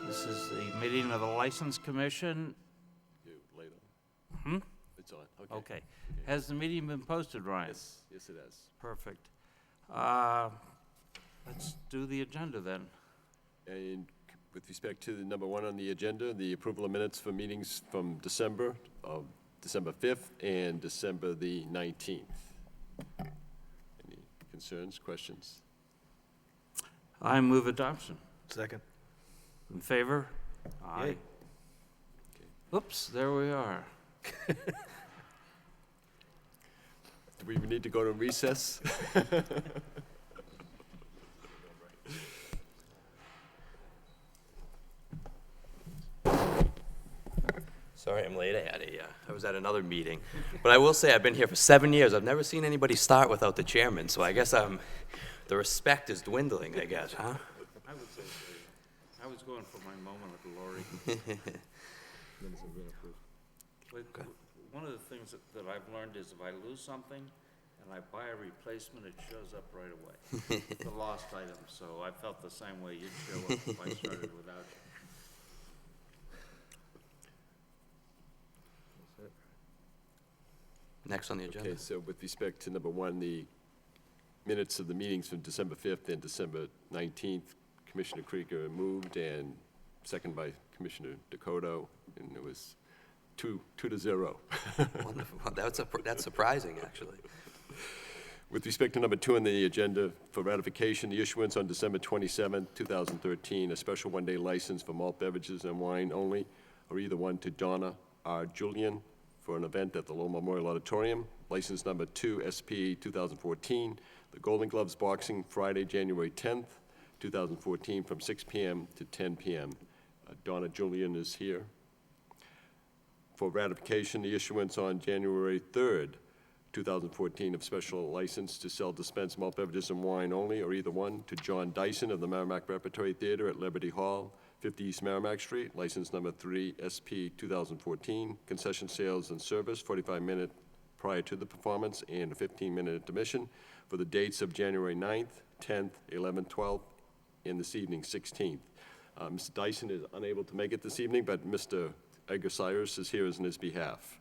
This is the meeting of the License Commission. Later. It's on, okay. Okay. Has the meeting been posted, Ryan? Yes, it has. Perfect. Let's do the agenda then. And with respect to the number one on the agenda, the approval of minutes for meetings from December 5th and December the 19th. Any concerns, questions? I move adoption. Second. In favor? Aye. Yay. Oops, there we are. Do we need to go to recess? Sorry I'm late. I was at another meeting. But I will say I've been here for 7 years. I've never seen anybody start without the chairman, so I guess the respect is dwindling, I guess, huh? I would say so. I was going for my moment of glory. But one of the things that I've learned is if I lose something and I buy a replacement, it shows up right away. The lost item. So I felt the same way you'd show up if I started without you. Next on the agenda. Okay, so with respect to number one, the minutes of the meetings from December 5th and December 19th, Commissioner Krieger moved and second by Commissioner Dakota, and it was 2-0. Wonderful. That's surprising, actually. With respect to number two on the agenda for ratification, the issuance on December 27th, 2013, a special one-day license for malt beverages and wine only, or either one to Donna R. Julian for an event at the Lowell Memorial Auditorium. License number 2, SP 2014, the Golden Gloves Boxing, Friday, January 10th, 2014, from 6 p.m. to 10 p.m. Donna Julian is here. For ratification, the issuance on January 3rd, 2014, of special license to sell dispense malt beverages and wine only, or either one, to John Dyson of the Merrimack Repertory Theater at Liberty Hall, 50 East Merrimack Street, license number 3, SP 2014, concession sales and service, 45-minute prior to the performance and a 15-minute intermission for the dates of January 9th, 10th, 11th, 12th, and this evening, 16th. Mr. Dyson is unable to make it this evening, but Mr. Edgar Cyrus is here in his behalf.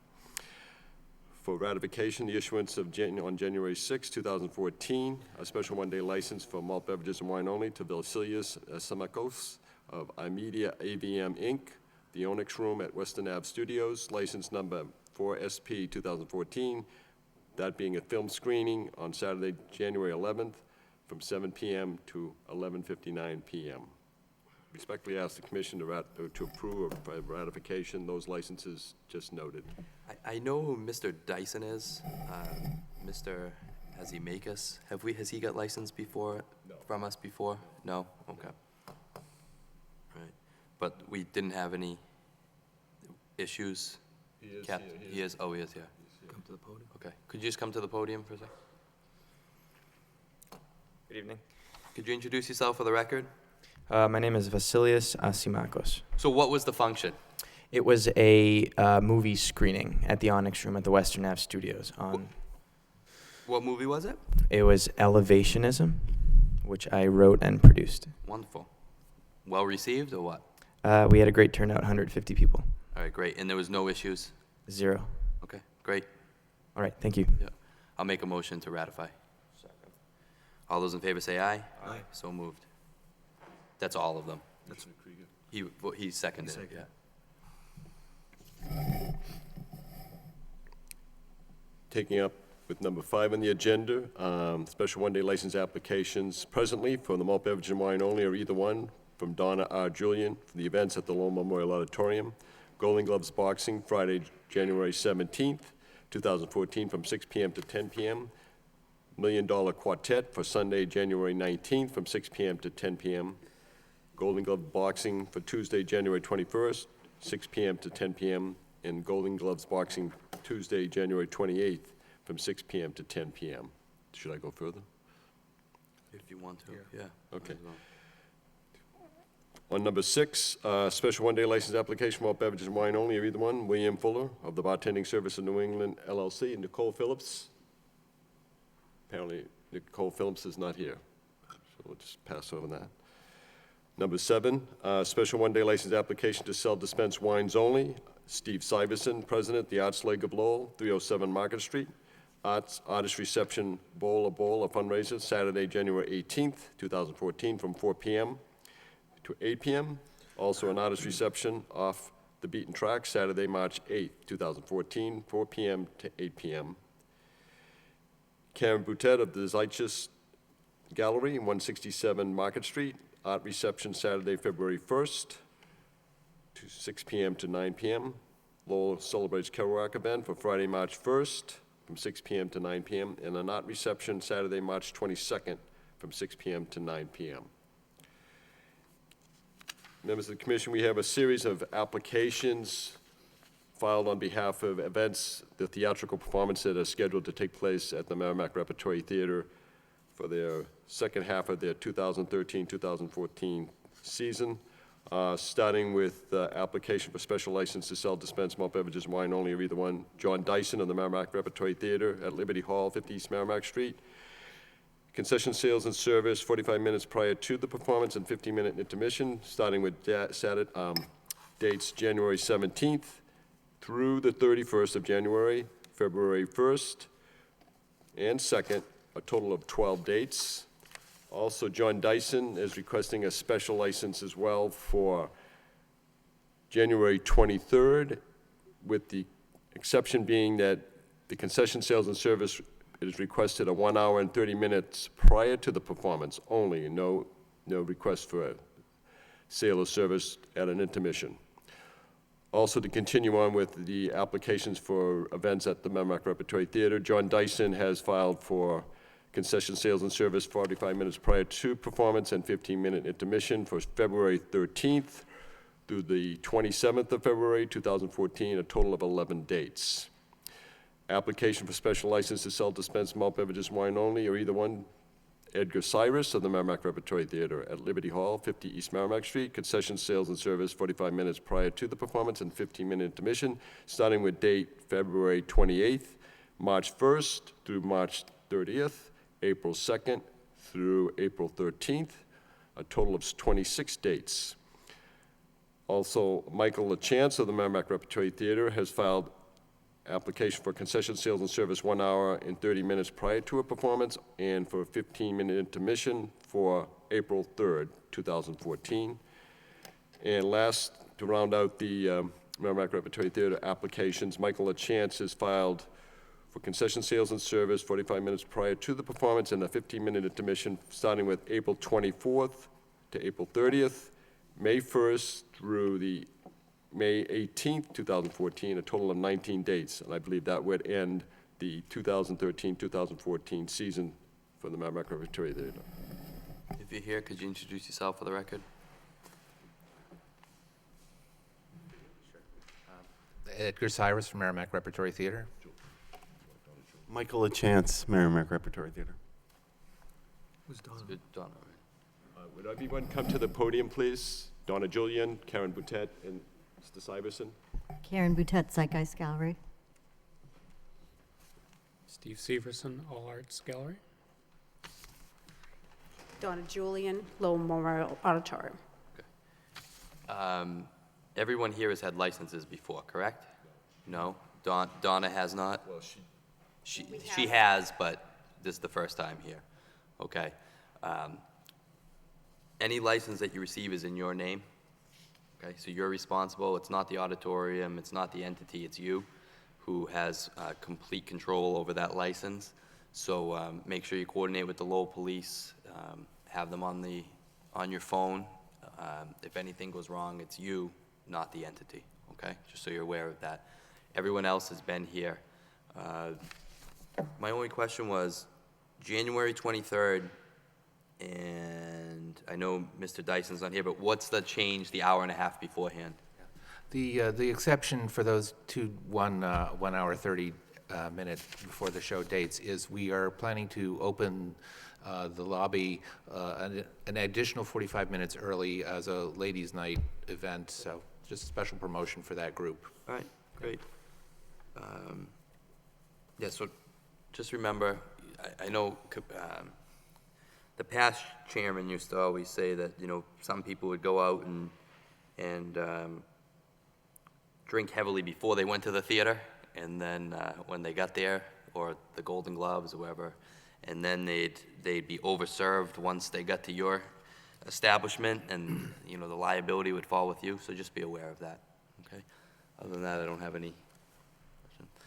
For ratification, the issuance of on January 6, 2014, a special one-day license for malt beverages and wine only to Vasilius Samakos of iMedia AVM Inc., the Onyx Room at Western Ave Studios, license number 4SP 2014, that being a film screening on Saturday, January 11th, from 7 p.m. to 11:59 p.m. Respectfully ask the Commission to approve of ratification those licenses just noted. I know who Mr. Dyson is. Mr. Hazimakis. Has he got licensed before? No. From us before? No? Okay. Right. But we didn't have any issues? He is Cap- here. He is? Oh, he is, yeah. Come to the podium. Okay. Could you just come to the podium for a second? Good evening. Could you introduce yourself for the record? My name is Vasilius Asimakos. So what was the function? It was a movie screening at the Onyx Room at the Western Ave Studios. What movie was it? It was Elevationism, which I wrote and produced. Wonderful. Well received or what? We had a great turnout, 150 people. All right, great. And there was no issues? 0. Okay, great. All right, thank you. Yeah. I'll make a motion to ratify. Second. All those in favor say aye. Aye. So moved. That's all of them. Commissioner Krieger. He seconded it, seconded. yeah. Taking up with number 5 on the agenda, special one-day license applications presently for the malt beverage and wine only, or either one, from Donna R. Julian for the events at the Lowell Memorial Auditorium. Golden Gloves Boxing, Friday, January 17th, 2014, from 6 p.m. to 10 p.m. $1 Million Quartet for Sunday, January 19th, from 6 p.m. to 10 p.m. Golden Glove Boxing for Tuesday, January 21st, 6 p.m. to 10 p.m. And Golden Gloves Boxing Tuesday, January 28th, from 6 p.m. to 10 p.m. Should I go further? If you want to, yeah. Okay. Might as well. On number 6, special one-day license application for malt beverages and wine only, or either one, William Fuller of the Bartending Service of New England, LLC, and Nicole Phillips. Apparently, Nicole Phillips is not here, so we'll just pass over that. Number 7, special one-day license application to sell dispense wines only. Steve Syverson, President, The Arts League of Lowell, 307 Market Street. Artist Reception Bowl, a fundraiser, Saturday, January 18th, 2014, from 4 p.m. to 8 p.m. Also an artist reception off the beaten track, Saturday, March 8th, 2014, 4 p.m. to 8 p.m. Karen Boutet of the Zeitgeist Gallery, 167 Market Street. Art reception Saturday, February 1st, to 6 p.m. to 9 p.m. Lowell celebrates Kerouac event for Friday, March 1st, from 6 p.m. to 9 p.m. And an art reception Saturday, March 22nd, from 6 p.m. to 9 p.m. Members of the commission, we have a series of applications filed on behalf of events, the theatrical performances that are scheduled to take place at the Merrimack Repertory Theater for their second half of their 2013-2014 season, starting with the application for special license to sell dispense malt beverages and wine only, or either one. John Dyson of the Merrimack Repertory Theater at Liberty Hall, 50 East Merrimack Street. Concession sales and service 45 minutes prior to the performance and 15-minute intermission, starting with dates January 17th through the 31st of January, February 1st and 2nd, a total of 12 dates. Also, John Dyson is requesting a special license as well for January 23rd, with the exception being that the concession sales and service is requested a 1 hour and 30 minutes prior to the performance only, no request for a sale or service at an intermission. Also, to continue on with the applications for events at the Merrimack Repertory Theater, John Dyson has filed for concession sales and service 45 minutes prior to performance and 15-minute intermission for February 13th through the 27th of February 2014, a total of 11 dates. Application for special license to sell dispense malt beverages and wine only, or either one. Edgar Cyrus of the Merrimack Repertory Theater at Liberty Hall, 50 East Merrimack Street. Concession sales and service 45 minutes prior to the performance and 15-minute intermission, starting with date February 28th, March 1st through March 30th, April 2nd through April 13th, a total of 26 dates. Also, Michael LaChance of the Merrimack Repertory Theater has filed application for concession sales and service 1 hour and 30 minutes prior to a performance and for a 15-minute intermission for April 3rd, 2014. And last, to round out the Merrimack Repertory Theater applications, Michael LaChance has filed for concession sales and service 45 minutes prior to the performance and a 15-minute intermission starting with April 24th to April 30th, May 1st through the May 18th, 2014, a total of 19 dates. And I believe that would end the 2013-2014 season for the Merrimack Repertory Theater. If you're here, could you introduce yourself for the record? Edgar Cyrus from Merrimack Repertory Theater. Michael LaChance, Merrimack Repertory Theater. It's good, Donna, right? Would everyone come to the podium, please? Donna Julian, Karen Boutet, and Mr. Syverson. Karen Boutet, Zeitgeist Gallery. Steve Severson, All Arts Gallery. Donna Julian, Lowell Memorial Auditorium. Everyone here has had licenses before, correct? No? Donna has not? Well, She has, but this is the first time here. Okay. Any license that you receive is in your name? Okay, so you're responsible. It's not the auditorium, it's not the entity, it's you who has complete control over that license. So make sure you coordinate with the Lowell Police, have them on your phone. If anything goes wrong, it's you, not the entity, okay? Just so you're aware of that. Everyone else has been here. My only question was, January 23rd, and I know Mr. Dyson's not here, but what's the change the hour and a half beforehand? The exception for those 1 hour 30 minute before the show dates is we are planning to open the lobby an additional 45 minutes early as a ladies' night event, so just a special promotion for that group. All right, great. Yeah, so just remember, I know the past chairman used to always say that, you know, some people would go out and drink heavily before they went to the theater, and then when they got there, or the Golden Globes or whatever, and then they'd be overserved once they got to your establishment, and, you know, the liability would fall with you, so just be aware of that, okay? Other than that, I don't have any.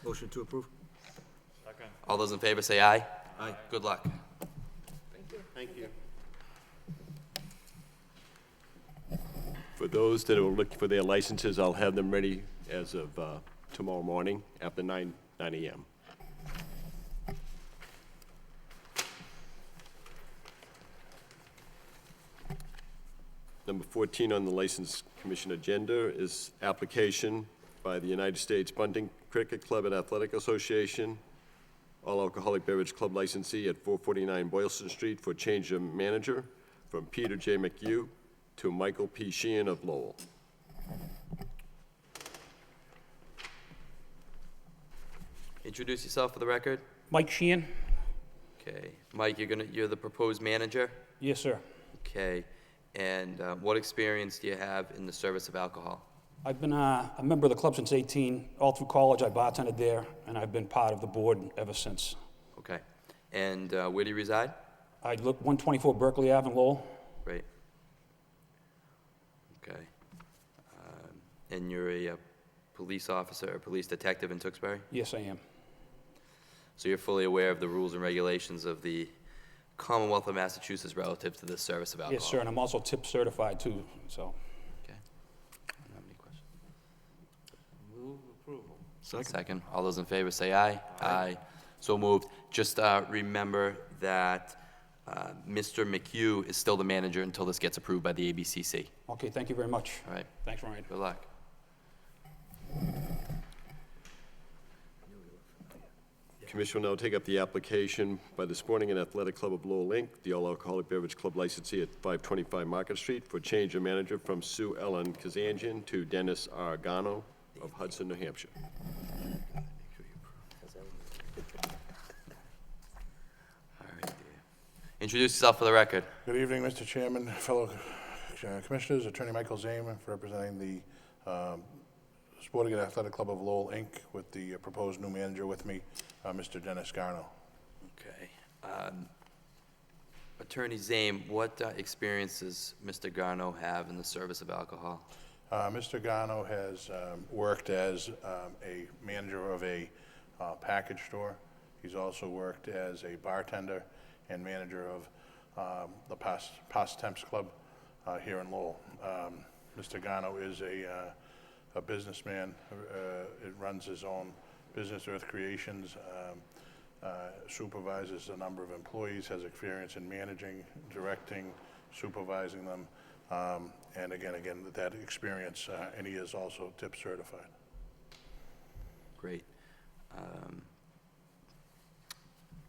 Motion to approve. Second. All those in favor say aye. Aye. Good luck. Thank you. For those that are looking for their licenses, I'll have them ready as of tomorrow morning after 9 a.m. Number 14 on the License Commission agenda is application by the United States Bunting Cricket Club and Athletic Association, all alcoholic beverage club licensee at 449 Boylston Street for change of manager from Peter J. McHugh to Michael P. Sheehan of Lowell. Introduce yourself for the record. Mike Sheehan? Okay. Mike, you're the proposed manager? Yes, sir. Okay. And what experience do you have in the service of alcohol? I've been a member of the club since 18. All through college, I bartended there, and I've been part of the board ever since. Okay. And where do you reside? I live 124 Berkeley Ave in Lowell. Great. Okay. And you're a police officer or police detective in Tewksbury? Yes, I am. So you're fully aware of the rules and regulations of the Commonwealth of Massachusetts relative to the service of alcohol? Yes, sir, and I'm also tip certified, too, so. Okay. I don't have any questions. Move approval. Second. All those in favor say aye. Aye. So moved. Just remember that Mr. McHugh is still the manager until this gets approved by the ABCC. Okay, thank you very much. All right. Thanks, Ryan. Good luck. Commission will now take up the application by the Sporting and Athletic Club of Lowell, Inc., the all-alcoholic beverage club licensee at 525 Market Street, for change of manager from Sue Ellen Kazanjian to Dennis R. Gano of Hudson, New Hampshire. All right. Introduce yourself for the record. Good evening, Mr. Chairman, fellow commissioners, Attorney Michael Zame, representing the Sporting and Athletic Club of Lowell, Inc., with the proposed new manager with me, Mr. Dennis Garno. Okay. Attorney Zame, what experience does Mr. Garno have in the service of alcohol? Mr. Garno has worked as a manager of a package store. He's also worked as a bartender and manager of the Past Temps Club here in Lowell. Mr. Garno is a businessman. It runs his own business, Earth Creations, supervises a number of employees, has experience in managing, directing, supervising them, and again, that experience, and he is also tip certified. Great.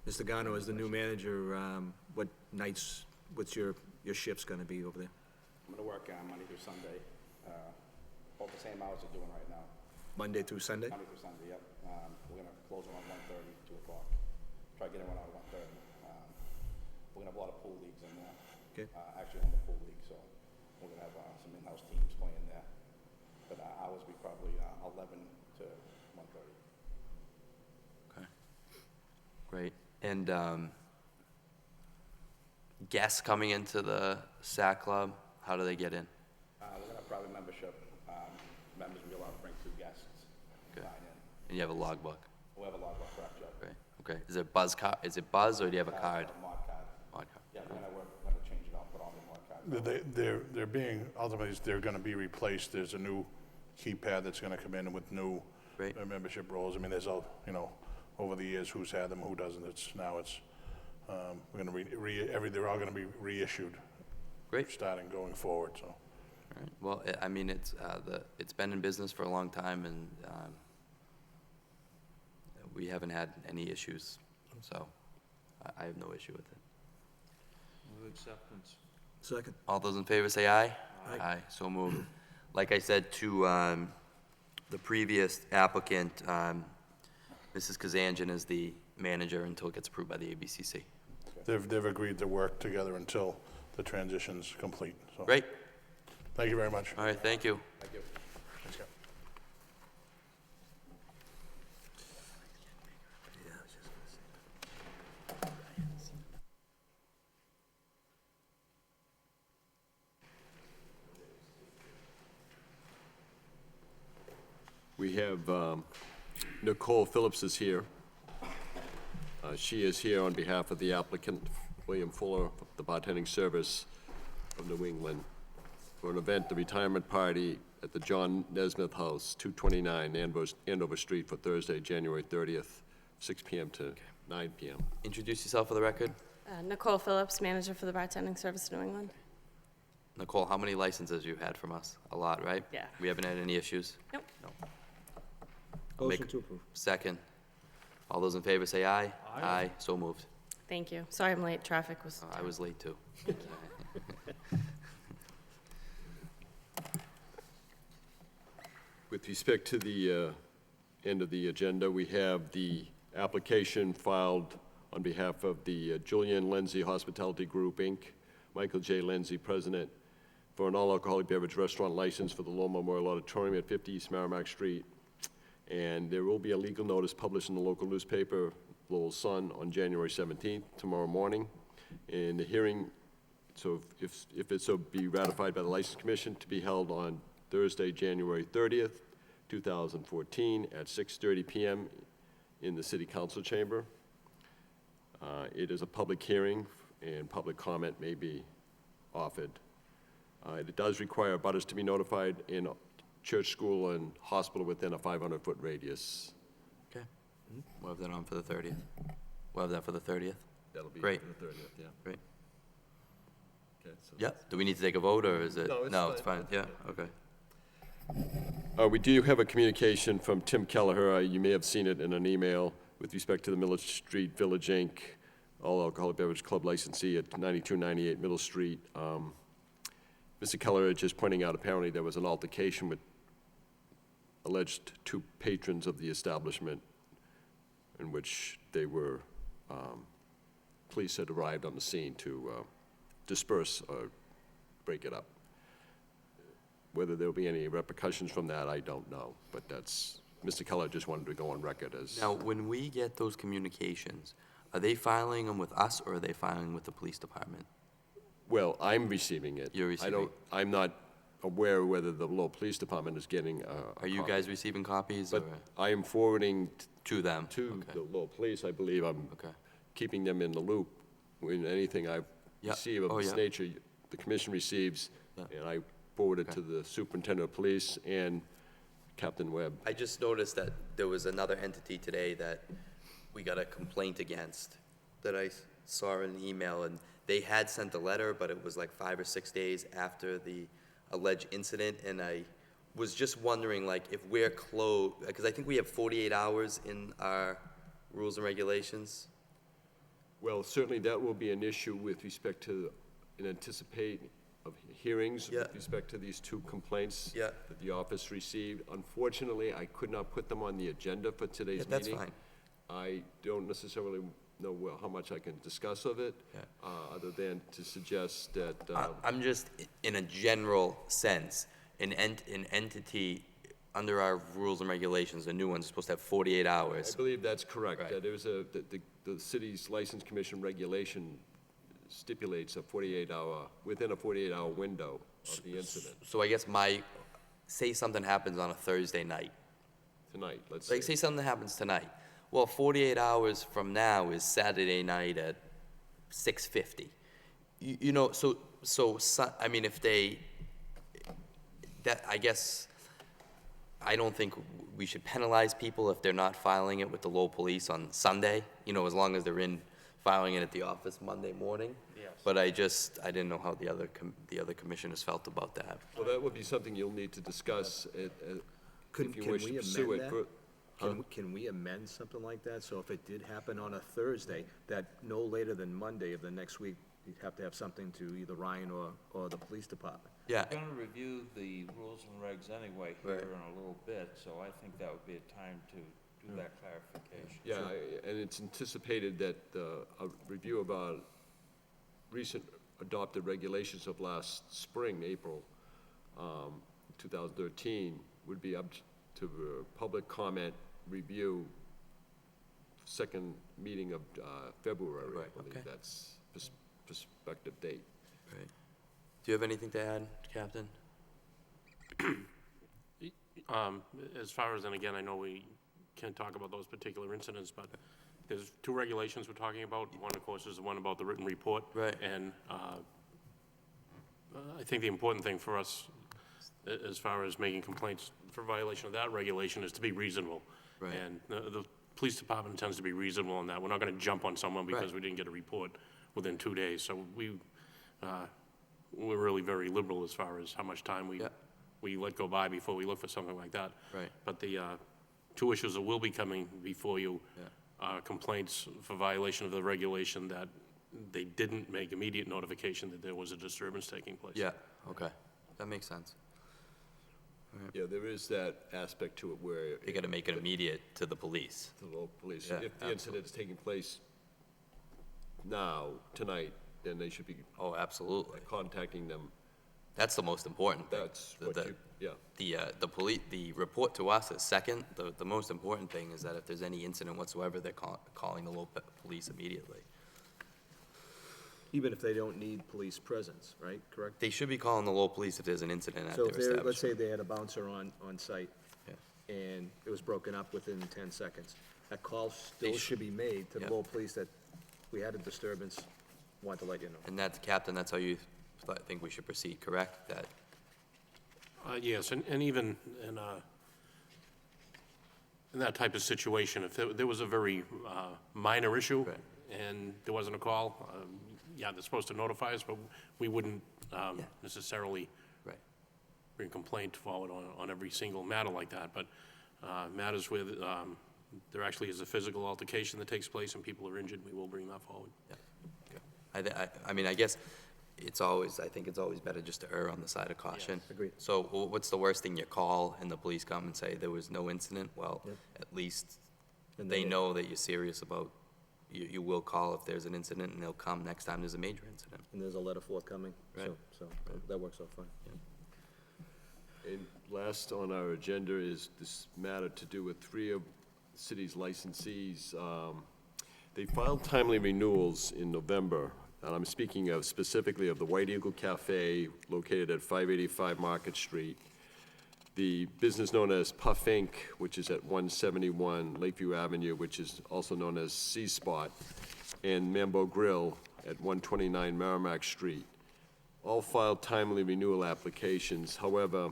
Mr. Gano, as the new manager, what nights, what's your shifts gonna be over there? I'm gonna work Monday through Sunday, about the same hours I'm doing right now. Monday through Sunday? Monday through Sunday, yep. We're gonna close around 1:30, 2 o'clock. Try to get everyone out at 1:30. We're gonna have a lot of pool leagues in there. Okay. Actually, on the pool league, so we're gonna have some in-house teams playing there. But hours be probably 11 to 1:30. Okay. Great. And guests coming into the SAC Club, how do they get in? We're gonna have private membership. Members will be allowed to bring 2 guests. Okay. Dine in. And you have a logbook? We'll have a logbook, correct, Joe. Great. Okay. Is it Buzz or do you have a card? Mod card. Mod card. Yeah, we're gonna change it out, put on the mod card. They're being, ultimately, they're gonna be replaced. There's a new keypad that's gonna come in with new Great. membership roles. I mean, there's a, over the years, who's had them, who doesn't. We're gonna they're all gonna be reissued. Great. Starting going forward, so. All right. Well, I mean, it's been in business for a long time, and we haven't had any issues, so I have no issue with it. Move acceptance. Second. All those in favor say aye. Aye. So moved. Like I said to the previous applicant, Mrs. Kazanjian is the manager until it gets approved by the ABCC. they've agreed to work together until the transition's complete, so. Great. Thank you very much. All right, thank you. Thank you. We have Nicole Phillips is here. She is here on behalf of the applicant, William Fuller, of the Bartending Service of New England, for an event, the retirement party at the John Nesmith House, 229 Andover Street, for Thursday, January 30th, 6 p.m. to 9 p.m. Introduce yourself for the record. Nicole Phillips, manager for the Bartending Service of New England. Nicole, how many licenses you had from us? A lot, right? Yeah. We haven't had any issues? Nope. No. I'll make- Motion to approve. Second. All those in favor say aye. Aye. So moved. Thank you. Sorry I'm late. Traffic was. I was late, too. With respect to the end of the agenda, we have the application filed on behalf of the Julian Lindsay Hospitality Group, Inc., Michael J. Lindsay, President, for an all-alcoholic beverage restaurant license for the Lowell Memorial Auditorium at 50 East Merrimack Street. And there will be a legal notice published in the local newspaper, Lowell Sun, on January 17th, tomorrow morning. And the hearing, so if it's so be ratified by the License Commission, to be held on Thursday, January 30th, 2014, at 6:30 p.m. in the City Council Chamber. It is a public hearing, and public comment may be offered. It does require abutters to be notified in church, school, and hospital within a 500-foot radius. Okay. We'll have that on for the 30th. We'll have that for the 30th. That'll be Great. the 30th, yeah. Great. Okay, so Yeah. Do we need to take a vote, or is it? No, it's it's fine. Yeah, okay. We do have a communication from Tim Kelleher. You may have seen it in an email with respect to the Miller Street Village, Inc., all alcoholic beverage club licensee at 9298 Middle Street. Mr. Kelleher just pointing out, apparently there was an altercation with alleged two patrons of the establishment in which they were, police had arrived on the scene to disperse or break it up. Whether there'll be any repercussions from that, I don't know, but that's, Mr. Keller just wanted to go on record as. Now, when we get those communications, are they filing them with us, or are they filing with the police department? Well, I'm receiving it. You're receiving it. I'm not aware whether the Lowell Police Department is getting a Are you copy. guys receiving copies, But or I am forwarding to them? to Okay. the Lowell Police. I believe I'm Okay. keeping them in the loop in anything I Yeah. receive of Oh, this yeah. nature. The commission receives, Yeah. and I forward it Okay. to the superintendent of police and Captain Webb. I just noticed that there was another entity today that we got a complaint against that I saw in an email, and they had sent a letter, but it was like 5 or 6 days after the alleged incident, and I was just wondering, like, if we're closed, because I think we have 48 hours in our rules and regulations. Well, certainly that will be an issue with respect to an anticipate of hearings Yeah. with respect to these two complaints Yeah. that the office received. Unfortunately, I could not put them on the agenda for today's Yeah, that's meeting. fine. I don't necessarily know how much I can discuss of it, Yeah. other than to suggest that, I'm just, in a general sense, an entity, under our rules and regulations, the new one's supposed to have 48 I hours. believe that's correct. Right. There's the city's license commission regulation stipulates a 48-hour, within a 48-hour window of the incident. So I guess say something happens on a Thursday night. Tonight, let's Like, say. say something happens tonight. Well, 48 hours from now is Saturday night at 6:50. You know, I mean, if they, I guess, I don't think we should penalize people if they're not filing it with the Lowell Police on Sunday, you know, as long as they're filing it at the office Monday morning. Yes. But I didn't know how the other commissioners felt about that. Well, that would be something you'll need to discuss if Can you wish to we pursue amend it. that? Can we amend something like that? So if it did happen on a Thursday, that no later than Monday of the next week, you'd have to have something to either Ryan or the police department. Yeah, We're gonna review the rules and regs anyway here Right. in a little bit, so I think that would be a time to do that clarification. Yeah, and it's anticipated that a review of our recent adopted regulations of last spring, April 2013, would be up to public comment review, second meeting of February, I Right, believe. okay. That's prospective date. Right. Do you have anything to add, Captain? As far as, and again, I know we can't talk about those particular incidents, but there's two regulations we're talking about. One, of course, is the one about the written report. Right. And I think the important thing for us, as far as making complaints for violation of that regulation, is to be reasonable. Right. And the police department tends to be reasonable in that. We're not going to jump on someone because Right. we didn't get a report within 2 days. So we're really very liberal as far as how much time Yeah. we let go by before we look for something like that. Right. But the two issues that will be coming before you Yeah. are complaints for violation of the regulation that they didn't make immediate notification that there was a disturbance taking place. Yeah, okay. That makes sense. Yeah, there is that aspect to it where. They gotta make it immediate to the police. To the local police. Yeah, If the absolutely. incident's taking place now, tonight, then they should be Oh, absolutely. contacting them. That's the most important thing. That's The- what the- you, yeah. The report to us is second. The most important thing is that if there's any incident whatsoever, they're calling the local police immediately. Even if they don't need police presence, right, correct? They should be calling the local police if there's an incident at So their if they're, let's establishment. say they had a bouncer on site, Yeah. and it was broken up within 10 seconds, that call They still should be made to the Yeah. Lowell Police that we had a disturbance, want to let you know. And that's, Captain, that's how you think we should proceed, correct? That, Yes, and even in that type of situation, if there was a very minor issue Right. and there wasn't a call, yeah, they're supposed to notify us, but we wouldn't necessarily right, bring complaint forward on every single matter like that. But matters where there actually is a physical altercation that takes place and people are injured, we will bring that forward. yeah. Okay. I mean, I guess I think it's always better just to err on the side of caution. Yes, agreed. So what's the worst thing? You call and the police come and say there was no incident? Well, Yep. at least And they then know that you're serious about, you will call if there's an incident, and they'll come next time there's a major incident. And there's a letter forthcoming, Right. so that works out fine. And last on our agenda is this matter to do with three of the city's licensees. They filed timely renewals in November, and I'm speaking of specifically of the White Eagle Cafe located at 585 Market Street, the business known as Puff Inc., which is at 171 Lakeview Avenue, which is also known as C Spot, and Mambo Grill at 129 Merrimack Street. All filed timely renewal applications. However,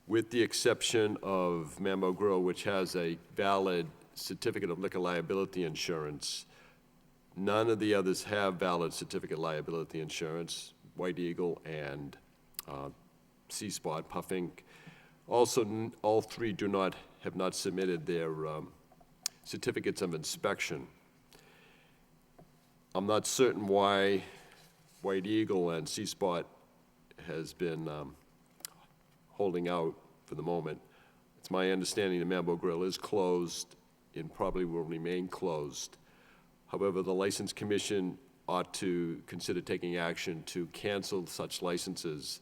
with the exception of Mambo Grill, which has a valid certificate of liquor liability insurance, none of the others have valid certificate of liability insurance, White Eagle and C Spot, Puff Inc. Also, all three have not submitted their certificates of inspection. I'm not certain why White Eagle and C Spot has been holding out for the moment. It's my understanding the Mambo Grill is closed and probably will remain closed. However, the License Commission ought to consider taking action to cancel such licenses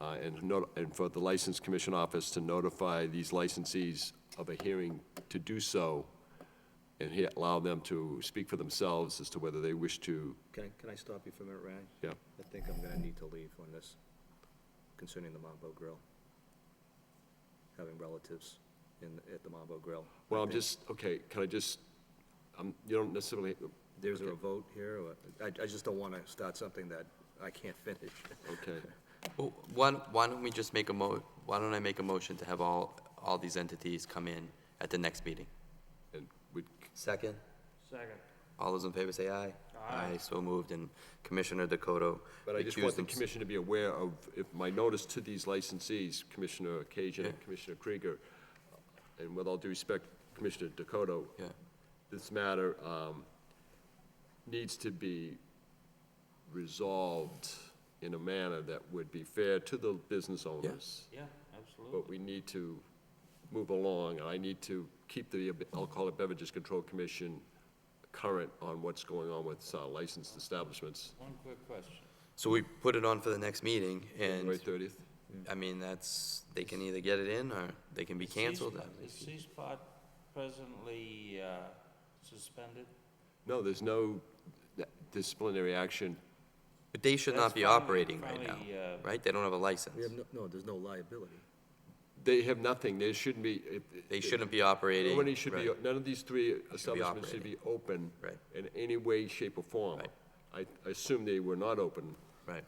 and for the License Commission Office to notify these licensees of a hearing to do so and allow them to speak for themselves as to whether they wish to, Can I stop you for a minute, Ryan? yeah. I think I'm gonna need to leave on this concerning the Mambo Grill. Having relatives at the Mambo Grill. Well, I I'm think just, okay, can I just, you don't necessarily, There's a vote here, or, I just don't wanna start something that I can't finish. okay. Well, why don't we just why don't I make a motion to have all these entities come in at the next meeting? And we, Second? Second. All those in favor say aye. Aye. So moved, and Commissioner Dakota but I just want the commission to be aware of, if my notice to these licensees, Commissioner Cajun and Yeah. Commissioner Krieger, and with all due respect, Commissioner Dakota, Yeah, this matter needs to be resolved in a manner that would be fair to the business owners. Yeah, absolutely. But we need to move along, and I need to keep the Alcoholic Beverages Control Commission current on what's going on with licensed establishments. One quick question. So we put it on for the next meeting, and, January 30th? I mean, they can either get it in, or they can be canceled. Is C-Spot presently suspended? No, there's no disciplinary action. But they should not That's be finally- operating right now, finally, right? They don't have a license. We have no, there's no liability. They have nothing, there shouldn't be. They shouldn't be operating. Nobody should be, right. none of these three establishments should be open Right. in any way, shape, or form. Right. I assume they were not open. Right.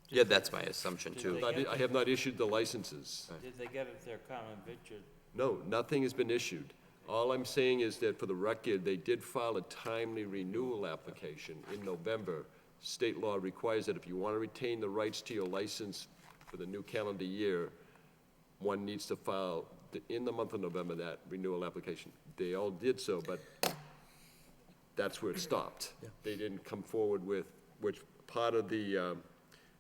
Yeah, that's my assumption, Did too. they- I have not issued the licenses. Did they get it their common victor? No, nothing has been issued. All I'm saying is that for the record, they did file a timely renewal application in November. State law requires that if you want to retain the rights to your license for the new calendar year, one needs to file in the month of November that renewal application. They all did so, but that's where it stopped. They didn't come forward with, which part of the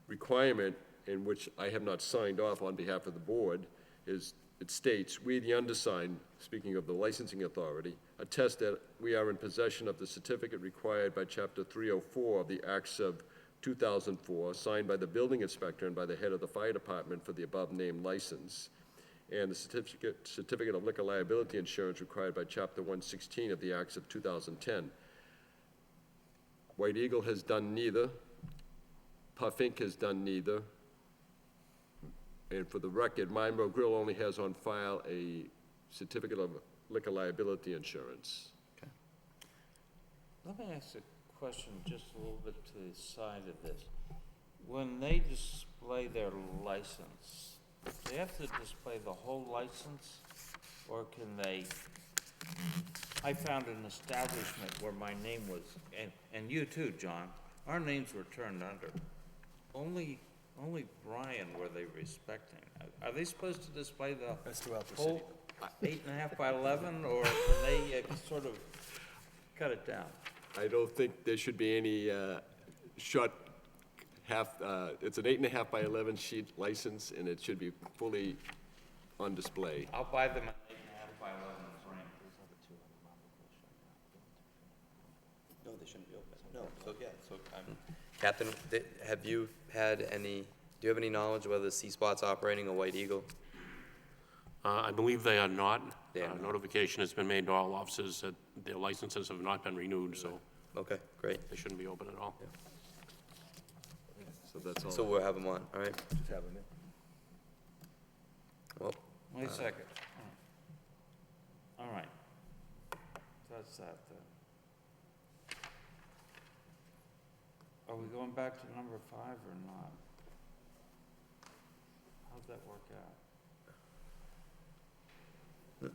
requirement, in which I have not signed off on behalf of the board, is it states, "We, the undersigned," speaking of the licensing authority, "attest that we are in possession of the certificate required by Chapter 304 of the Acts of 2004, signed by the building inspector and by the head of the fire department for the above-named license, and the certificate of liquor liability insurance required by Chapter 116 of the Acts of 2010. White Eagle has done neither. Puff Inc. has done neither. And for the record, Monroe Grill only has on file a certificate of liquor liability insurance." Let me ask a question just a little bit to the side of this. When they display their license, do they have to display the whole license? Or can they, I found an establishment where my name was, and you too, John, our names were turned under. Only Brian were they respecting. Are they supposed to display the That's throughout the whole city. 8.5 by 11, or can they sort of cut it down? I don't think there should be any short it's an 8.5 by 11 sheet license, and it should be fully on display. I'll buy them at 8.5 by 11 frame. No, they shouldn't be open. No, so, yeah, so, Captain, have you had any, do you have any knowledge whether C-Spot's operating a White Eagle? I believe they are not. They are not. Notification has been made to all officers that their licenses have not been renewed, so Okay, great. they shouldn't be open at all. So that's all. So we'll have them on, all right? Just have them in. Well, Wait a second. All right. That's that then. Are we going back to number 5 or not? How'd that work out?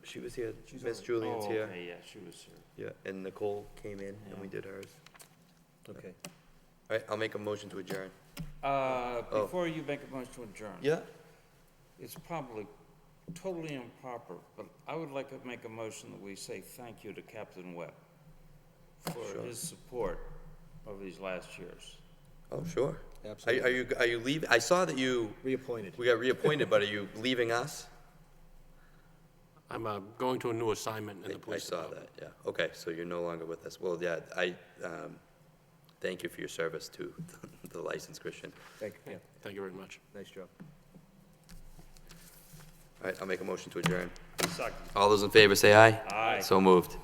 she was here, Miss Julian's Oh, here. okay, yeah, she was here. Yeah, and Nicole came in, and we Yeah. did hers. Okay. All right, I'll make a motion to adjourn. Before you make a motion to adjourn. Yeah? It's probably totally improper, but I would like to make a motion that we say thank you to Captain Webb for Sure. his support over these last years. Oh, sure. Absolutely. Are you leaving? I saw that you, Reappointed. we got reappointed, but are you leaving us? I'm going to a new assignment in the I police saw department. that, yeah. Okay, so you're no longer with us. Well, yeah, thank you for your service to the license, Christian. Thank you. Thank you very much. Nice job. All right, I'll make a motion to adjourn. Second. All those in favor say aye. Aye. So moved.